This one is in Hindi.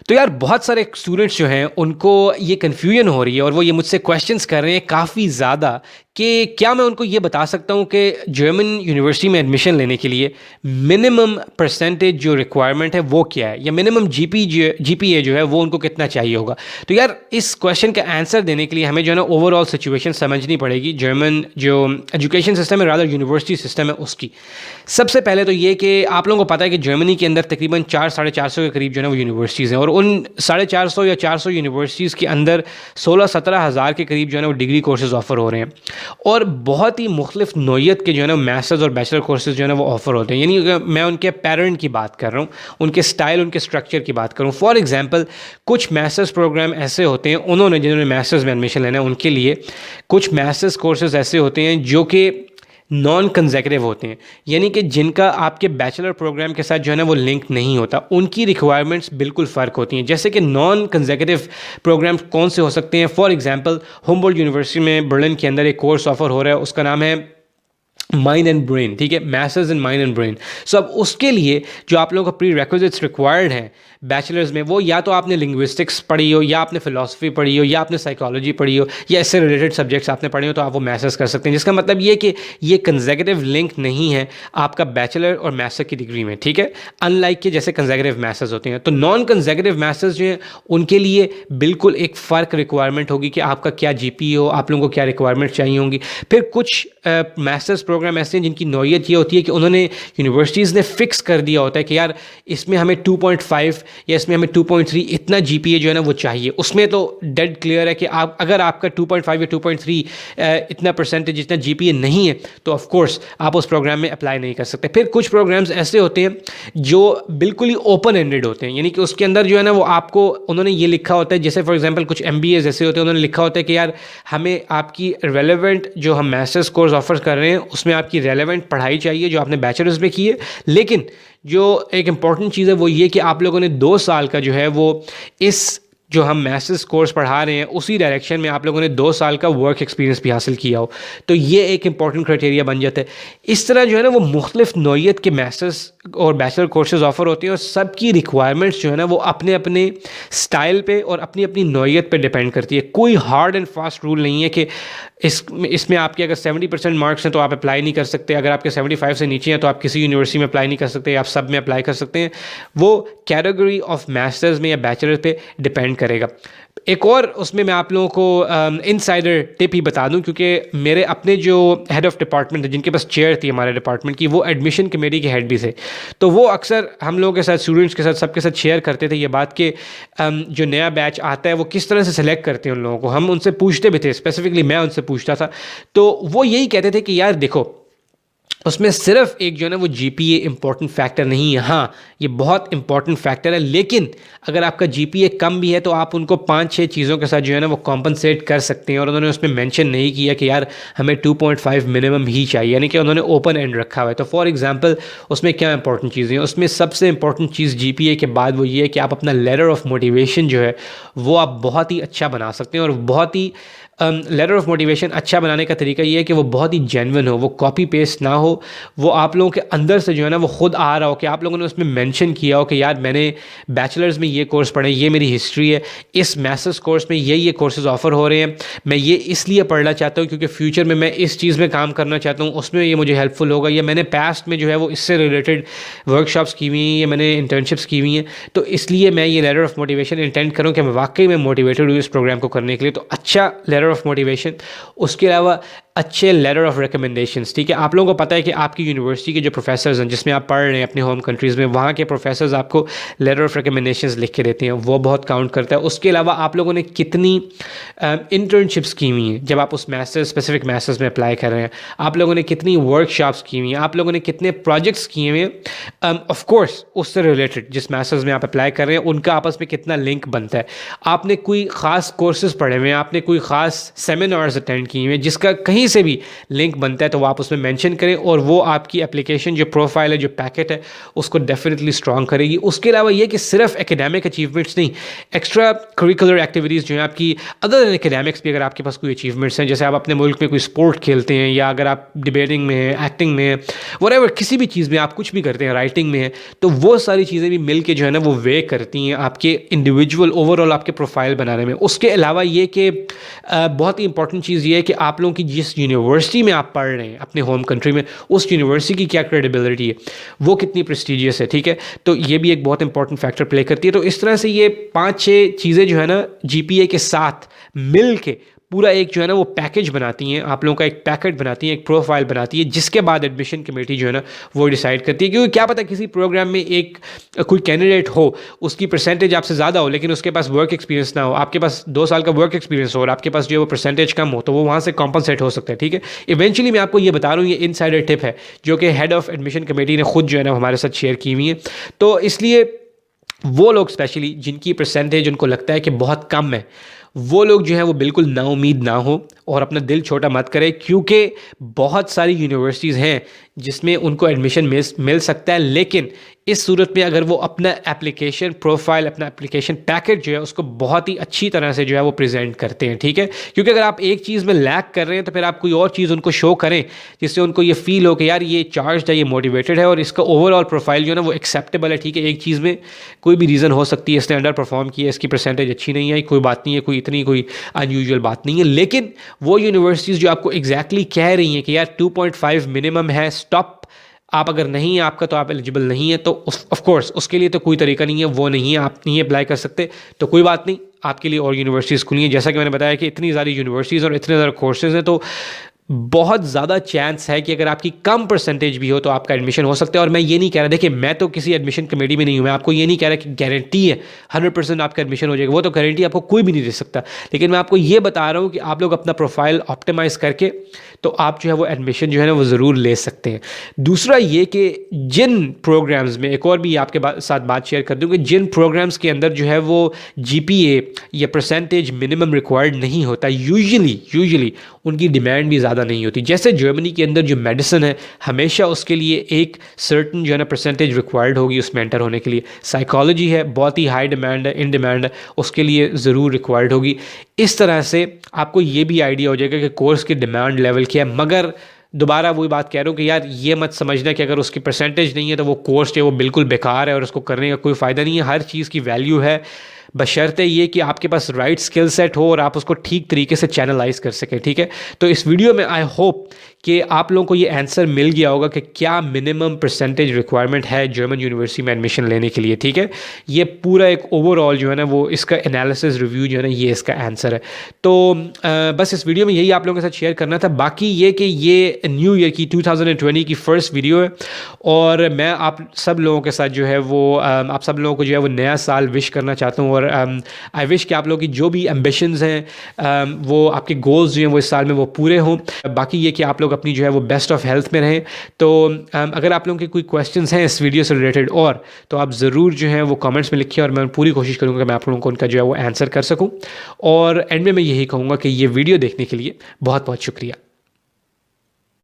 तो यार बहुत सारे स्टूडेंट्स जो हैं उनको ये कन्फ्यूजन हो रही है और वो ये मुझसे क्वेश्चंस कर रहे हैं काफ़ी ज़्यादा कि क्या मैं उनको ये बता सकता हूँ कि जर्मन यूनिवर्सिटी में एडमिशन लेने के लिए मिनिमम परसेंटेज जो रिक्वायरमेंट है वो क्या है, या मिनिमम जीपीए जो है वो उनको कितना चाहिए होगा। तो यार इस क्वेश्चन का आंसर देने के लिए हमें जो है ना ओवरऑल सिचुएशन समझनी पड़ेगी जर्मन जो एजुकेशन सिस्टम है, रादर यूनिवर्सिटी सिस्टम है उसकी। सबसे पहले तो ये कि आप लोगों को पता है कि जर्मनी के अंदर तकरीबन 400-450 के करीब जो है ना वो यूनिवर्सिटीज़ हैं, और उन 450 या 400 यूनिवर्सिटीज़ के अंदर 16-17 हज़ार के करीब जो है ना वो डिग्री कोर्सेज ऑफर हो रहे हैं, और बहुत ही मुख्तलिफ नोयत के जो है ना मास्टर्स और बैचलर कोर्सेज जो है ना वो ऑफर होते हैं। यानी मैं उनके पैटर्न की बात कर रहा हूँ, उनके स्टाइल, उनके स्ट्रक्चर की बात करूँ। फॉर एग्जांपल कुछ मास्टर्स प्रोग्राम ऐसे होते हैं, उन्होंने जिन्होंने मास्टर्स में एडमिशन लेना है उनके लिए कुछ मास्टर्स कोर्सेज ऐसे होते हैं जो कि नॉन कंसेक्यूटिव होते हैं, यानी कि जिनका आपके बैचलर प्रोग्राम के साथ जो है ना वो लिंक नहीं होता। उनकी रिक्वायरमेंट्स बिल्कुल फ़र्क होती हैं। जैसे कि नॉन कंसेक्यूटिव प्रोग्राम्स कौन से हो सकते हैं, फॉर एग्जांपल हुम्बोल्ट यूनिवर्सिटी में बर्लिन के अंदर एक कोर्स ऑफर हो रहा है, उसका नाम है माइंड एंड ब्रेन, ठीक है, masters in mind and brain. So अब उसके लिए जो आप लोगों का प्री रिक्विजिट्स रिक्वायर्ड हैं बैचलर्स में, वो या तो आपने लिंग्विस्टिक्स पढ़ी हो, या आपने फ़िलासफ़ी पढ़ी हो, या आपने साइकोलॉजी पढ़ी हो, या इससे रिलेटेड सब्जेक्ट्स आपने पढ़े हो, तो आप वो मास्टर्स कर सकते हैं। जिसका मतलब ये कि ये कंसेक्यूटिव लिंक नहीं है आपका बैचलर और मास्टर की डिग्री में, ठीक है, अनलाइक के जैसे कंसेक्यूटिव मास्टर्स होते हैं। तो नॉन कंसेक्यूटिव मास्टर्स जो हैं उनके लिए बिल्कुल एक फ़र्क रिक्वायरमेंट होगी कि आपका क्या जीपीए हो, आप लोगों को क्या रिक्वायरमेंट चाहिए होंगी। फिर कुछ मास्टर्स प्रोग्राम ऐसे हैं जिनकी नौयत ये होती है कि उन्होंने यूनिवर्सिटीज़ ने फ़िक्स कर दिया होता है कि यार इसमें हमें 2.5 या इसमें हमें 2.3 इतना जीपीए जो है ना वो चाहिए। उसमें तो डेड क्लियर है कि आप अगर आपका 2.5 या 2.3 इतना परसेंटेज, इतना जीपीए नहीं है, तो ऑफ कोर्स आप उस प्रोग्राम में अप्लाई नहीं कर सकते। फिर कुछ प्रोग्राम्स ऐसे होते हैं जो बिल्कुल ही ओपन एंडेड होते हैं, यानी कि उसके अंदर जो है ना वो आपको उन्होंने ये लिखा होता है, जैसे फॉर एग्जांपल कुछ एमबीए ऐसे होते हैं, उन्होंने लिखा होता है कि यार हमें आपकी रेलेवेंट जो हम मास्टर्स कोर्स ऑफर कर रहे हैं उसमें आपकी रेलेवेंट पढ़ाई चाहिए जो आपने बैचलर्स में की है। लेकिन जो एक इम्पॉर्टेंट चीज़ है वो ये कि आप लोगों ने 2 साल का जो है वो इस जो हम मास्टर्स कोर्स पढ़ा रहे हैं उसी डायरेक्शन में आप लोगों ने 2 साल का वर्क एक्सपीरियंस भी हासिल किया हो, तो ये एक इंपॉर्टेंट क्राइटेरिया बन जाता है। इस तरह जो है ना वो मुख्तलिफ नौयत के मास्टर्स और बैचलर कोर्सेज ऑफर होते हैं, और सबकी रिक्वायरमेंट्स जो है ना वो अपने अपने स्टाइल पे और अपनी अपनी नौयत पे डिपेंड करती है। कोई हार्ड एंड फास्ट रूल नहीं है कि इसमें आपके अगर 70% मार्क्स हैं तो आप अप्लाई नहीं कर सकते, अगर आपके 75 से नीचे हैं तो आप किसी यूनिवर्सिटी में अप्लाई नहीं कर सकते, आप सब में अप्लाई कर सकते हैं। वो कैटेगरी ऑफ मास्टर्स में या बैचलर पे डिपेंड करेगा। एक और उसमें मैं आप लोगों को इनसाइडर टिप ही बता दूं, क्योंकि मेरे अपने जो हेड ऑफ डिपार्टमेंट है जिनके पास चेयर थी हमारे डिपार्टमेंट की, वो एडमिशन कमेटी के हेड भी थे, तो वो अक्सर हम लोगों के साथ, स्टूडेंट्स के साथ, सबके साथ शेयर करते थे ये बात कि जो नया बैच आता है वो किस तरह से सिलेक्ट करते हैं उन लोगों को। हम उनसे पूछते भी थे, स्पेसिफिकली मैं उनसे पूछता था, तो वो यही कहते थे कि यार देखो उसमें सिर्फ एक जो है ना वो जीपीए इंपॉर्टेंट फैक्टर नहीं है। हाँ, ये बहुत इंपॉर्टेंट फैक्टर है, लेकिन अगर आपका जीपीए कम भी है तो आप उनको 5-6 चीज़ों के साथ जो है ना वो कॉम्पनसेट कर सकते हैं। और उन्होंने उसमें मेंशन नहीं किया कि यार हमें 2.5 मिनिमम ही चाहिए, यानी कि उन्होंने ओपन एंड रखा हुआ है। तो फॉर एग्जांपल उसमें क्या इंपॉर्टेंट चीज़ें हैं, उसमें सबसे इंपॉर्टेंट चीज़ जीपीए के बाद वो ये है कि आप अपना लेटर ऑफ मोटिवेशन जो है वो आप बहुत ही अच्छा बना सकते हैं। और बहुत ही लेटर ऑफ मोटिवेशन अच्छा बनाने का तरीका ये है कि वो बहुत ही जेन्युइन हो, वो कॉपी पेस्ट ना हो, वो आप लोगों के अंदर से जो है ना वो खुद आ रहा हो कि आप लोगों ने उसमें मेंशन किया हो कि यार मैंने बैचलर्स में ये कोर्स पढ़े, ये मेरी हिस्ट्री है, इस मास्टर्स कोर्स में ये कोर्सेज ऑफर हो रहे हैं, मैं ये इसलिए पढ़ना चाहता हूँ क्योंकि फ्यूचर में मैं इस चीज़ में काम करना चाहता हूँ, उसमें ये मुझे हेल्पफुल होगा, या मैंने पास्ट में जो है वो इससे रिलेटेड वर्कशॉप्स की हुई हैं या मैंने इंटर्नशिप्स की हुई हैं, तो इसलिए मैं ये लेटर ऑफ मोटिवेशन इंटेंड करूँ कि मैं वाकई में मोटिवेटेड हूँ इस प्रोग्राम को करने के लिए। तो अच्छा लेटर ऑफ मोटिवेशन, उसके अलावा अच्छे लेटर ऑफ रिकमेंडेशंस, ठीक है। आप लोगों को पता है कि आपकी यूनिवर्सिटी के जो प्रोफेसर्स हैं जिसमें आप पढ़ रहे हैं अपने होम कंट्रीज़ में, वहाँ के प्रोफेसर्स आपको लेटर ऑफ रिकमेंडेशंस लिख के देते हैं, वो बहुत काउंट करता है। उसके अलावा आप लोगों ने कितनी इंटर्नशिप्स की हुई हैं जब आप उस मास्टर्स, स्पेसिफिक मास्टर्स में अप्लाई कर रहे हैं, आप लोगों ने कितनी वर्कशॉप्स की हुई हैं, आप लोगों ने कितने प्रोजेक्ट्स किए हुए हैं, ऑफ कोर्स उससे रिलेटेड जिस मास्टर्स में आप अप्लाई कर रहे हैं उनका आपस में कितना लिंक बनता है, आपने कोई ख़ास कोर्सेज पढ़े हुए हैं, आपने कोई ख़ास सेमिनार्स अटेंड किए हुए हैं जिसका कहीं कहीं से भी लिंक बनता है तो वो आप उसमें मेंशन करें, और वो आपकी एप्लीकेशन जो प्रोफाइल है, जो पैकेट है, उसको डेफिनेटली स्ट्रॉन्ग करेगी। उसके अलावा ये कि सिर्फ एकेडमिक अचीवमेंट्स नहीं, एक्स्ट्रा करिकुलर एक्टिविटीज़ जो हैं आपकी, अदर देन एकेडमिक्स भी, अगर आपके पास कोई अचीवमेंट्स हैं, जैसे आप अपने मुल्क में कोई स्पोर्ट खेलते हैं, या अगर आप डिबेटिंग में हैं, एक्टिंग में हैं, व्हाटएवर, किसी भी चीज़ में आप कुछ भी करते हैं, राइटिंग में है, तो वो सारी चीज़ें भी मिल के जो है ना वो वे करती हैं आपके इंडिविजुअल ओवरऑल आपके प्रोफाइल बनाने में। उसके अलावा ये कि बहुत ही इंपॉर्टेंट चीज़ ये है कि आप लोगों की जिस यूनिवर्सिटी में आप पढ़ रहे हैं अपने होम कंट्री में, उस यूनिवर्सिटी की क्या क्रेडिबिलिटी है, वो कितनी प्रेस्टिजियस है, ठीक है। तो ये भी एक बहुत इंपॉर्टेंट फैक्टर प्ले करती है। तो इस तरह से ये 5-6 चीज़ें जो है ना जीपीए के साथ मिल के पूरा एक जो है ना वो पैकेज बनाती हैं, आप लोगों का एक पैकेट बनाती हैं, एक प्रोफाइल बनाती है, जिसके बाद एडमिशन कमेटी जो है ना वो डिसाइड करती है। क्योंकि क्या पता किसी प्रोग्राम में एक कोई कैंडिडेट हो, उसकी परसेंटेज आपसे ज़्यादा हो, लेकिन उसके पास वर्क एक्सपीरियंस ना हो, आपके पास 2 साल का वर्क एक्सपीरियंस हो, और आपके पास जो है वो परसेंटेज कम हो, तो वो वहाँ से कॉम्पनसेट हो सकता है, ठीक है। इवेंचुअली मैं आपको ये बता रहा हूँ, ये इनसाइडर टिप है जो कि हेड ऑफ एडमिशन कमेटी ने खुद जो है ना हमारे साथ शेयर की हुई है। तो इसलिए वो लोग स्पेशली जिनकी परसेंटेज उनको लगता है कि बहुत कम है, वो लोग जो है वो बिल्कुल नाउमीद ना हो और अपना दिल छोटा मत करें, क्योंकि बहुत सारी यूनिवर्सिटीज़ हैं जिसमें उनको एडमिशन मिल सकता है। लेकिन इस सूरत में अगर वो अपना एप्लीकेशन प्रोफाइल, अपना एप्लीकेशन पैकेट जो है उसको बहुत ही अच्छी तरह से जो है वो प्रेजेंट करते हैं, ठीक है। क्योंकि अगर आप एक चीज़ में लैक कर रहे हैं तो फिर आप कोई और चीज़ उनको शो करें जिससे उनको ये फील हो कि यार ये चार्ज है, ये मोटिवेटेड है, और इसका ओवरऑल प्रोफाइल जो है ना वो एक्सेप्टेबल है, ठीक है। एक चीज़ में कोई भी रीज़न हो सकती है, इसने अंडर परफॉर्म किया, इसकी परसेंटेज अच्छी नहीं आई, कोई बात नहीं है, कोई इतनी कोई अनयूजुअल बात नहीं है। लेकिन वो यूनिवर्सिटीज़ जो आपको एग्जैक्टली कह रही हैं कि यार 2.5 मिनिमम है, स्टॉप, आप अगर नहीं है आपका तो आप एलिजिबल नहीं है, तो ऑफ कोर्स उसके लिए तो कोई तरीका नहीं है, वो नहीं है, आप नहीं अप्लाई कर सकते, तो कोई बात नहीं, आपके लिए और यूनिवर्सिटीज़ खुली हैं। जैसा कि मैंने बताया कि इतनी सारी यूनिवर्सिटीज़ और इतने ज़्यादा कोर्सेज़ हैं, तो बहुत ज़्यादा चांस है कि अगर आपकी कम परसेंटेज भी हो तो आपका एडमिशन हो सकता है। और मैं ये नहीं कह रहा, देखिए मैं तो किसी एडमिशन कमेटी में नहीं हूँ, मैं आपको ये नहीं कह रहा कि गारंटी है 100% आपका एडमिशन हो जाएगा, वो तो गारंटी आपको कोई भी नहीं दे सकता। लेकिन मैं आपको ये बता रहा हूँ कि आप लोग अपना प्रोफाइल ऑप्टिमाइज़ करके तो आप जो है वो एडमिशन जो है ना वो ज़रूर ले सकते हैं। दूसरा ये कि जिन प्रोग्राम्स में, एक और भी आपके साथ बात शेयर कर दूँ कि जिन प्रोग्राम्स के अंदर जो है वो जीपीए या परसेंटेज मिनिमम रिक्वायर्ड नहीं होता, यूजुअली उनकी डिमांड भी ज़्यादा नहीं होती। जैसे जर्मनी के अंदर जो मेडिसिन है, हमेशा उसके लिए एक सर्टन जो है ना परसेंटेज रिक्वायर्ड होगी उसमें एंटर होने के लिए। साइकोलॉजी है, बहुत ही हाई डिमांड है, इन डिमांड है, उसके लिए ज़रूर रिक्वायर्ड होगी। इस तरह से आपको ये भी आइडिया हो जाएगा कि कोर्स की डिमांड लेवल क्या है। मगर दोबारा वही बात कह रहा हूँ कि यार ये मत समझना कि अगर उसकी परसेंटेज नहीं है तो वो कोर्स जो है वो बिल्कुल बेकार है और उसको करने का कोई फ़ायदा नहीं है। हर चीज़ की वैल्यू है, बशर्ते ये कि आपके पास राइट स्किल सेट हो और आप उसको ठीक तरीके से चैनलाइज कर सकें, ठीक है। तो इस वीडियो में आई होप कि आप लोगों को ये आंसर मिल गया होगा कि क्या मिनिमम परसेंटेज रिक्वायरमेंट है जर्मन यूनिवर्सिटी में एडमिशन लेने के लिए, ठीक है। ये पूरा एक ओवरऑल जो है ना वो इसका एनालिसिस रिव्यू जो है ना ये इसका आंसर है। तो बस इस वीडियो में यही आप लोगों के साथ शेयर करना था। बाकी ये कि ये न्यू ईयर की 2020 की फ़र्स्ट वीडियो है और मैं आप सब लोगों के साथ जो है वो आप सब लोगों को जो है वो नया साल विश करना चाहता हूँ। और आई विश कि आप लोगों की जो भी एम्बिशंस हैं वो आपके गोल्स जो हैं वो इस साल में वो पूरे हों। बाकी ये कि आप लोग अपनी जो है वो बेस्ट ऑफ हेल्थ में रहें। तो अगर आप लोगों के कोई क्वेश्चंस हैं इस वीडियो से रिलेटेड और तो आप ज़रूर जो है वो कमेंट्स में लिखिए और मैं पूरी कोशिश करूँगा कि मैं आप लोगों को उनका जो है वो आंसर कर सकूँ। और एंड में मैं यही कहूँगा कि ये वीडियो देखने के लिए बहुत बहुत शुक्रिया।